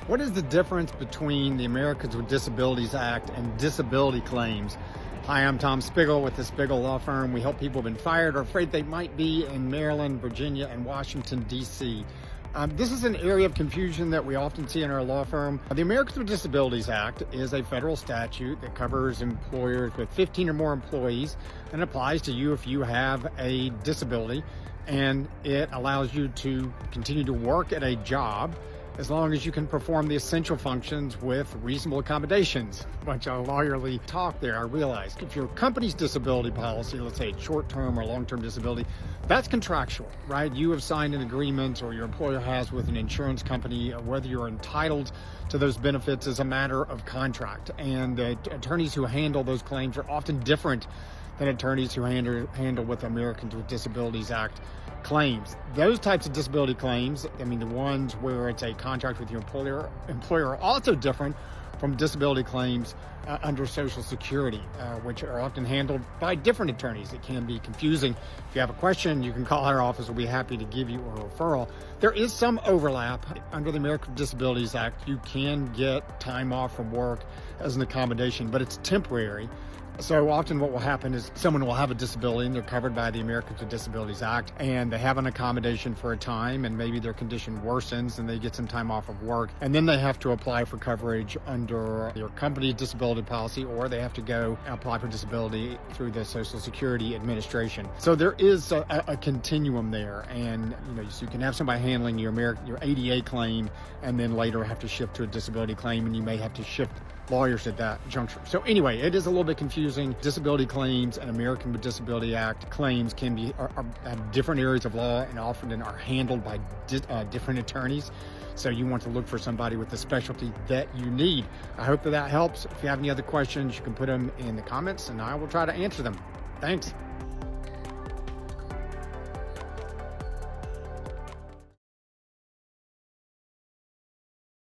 What is the difference between the Americans with Disabilities Act and disability claims? Hi, I'm Tom Spiggle with the Spiggle Law Firm. We help people who've been fired or afraid they might be in Maryland, Virginia, and Washington, D.C. This is an area of confusion that we often see in our law firm. The Americans with Disabilities Act is a federal statute that covers employers with 15 or more employees and applies to you if you have a disability, and it allows you to continue to work at a job as long as you can perform the essential functions with reasonable accommodations. Bunch of lawyerly talk there, I realize. If your company's disability policy, let's say it's short-term or long-term disability, that's contractual, right? You have signed an agreement, or your employer has, with an insurance company. Whether you're entitled to those benefits is a matter of contract. And the attorneys who handle those claims are often different than attorneys who handle with Americans with Disabilities Act claims. Those types of disability claims, I mean, the ones where it's a contract with your employer are also different from disability claims under Social Security, which are often handled by different attorneys. It can be confusing. If you have a question, you can call our office. We'll be happy to give you a referral. There is some overlap. Under the American Disabilities Act, you can get time off from work as an accommodation, but it's temporary. So often what will happen is someone will have a disability and they're covered by the Americans with Disabilities Act, and they have an accommodation for a time, and maybe their condition worsens and they get some time off of work, and then they have to apply for coverage under your company's disability policy, or they have to go apply for disability through the Social Security Administration. So there is a continuum there, and so you can have somebody handling your ADA claim and then later have to shift to a disability claim, and you may have to shift lawyers at that juncture. So anyway, it is a little bit confusing. Disability claims and American with Disability Act claims can be have different areas of law, and often are handled by different attorneys. So you want to look for somebody with the specialty that you need. I hope that helps. If you have any other questions, you can put them in the comments and I will try to answer them. Thanks.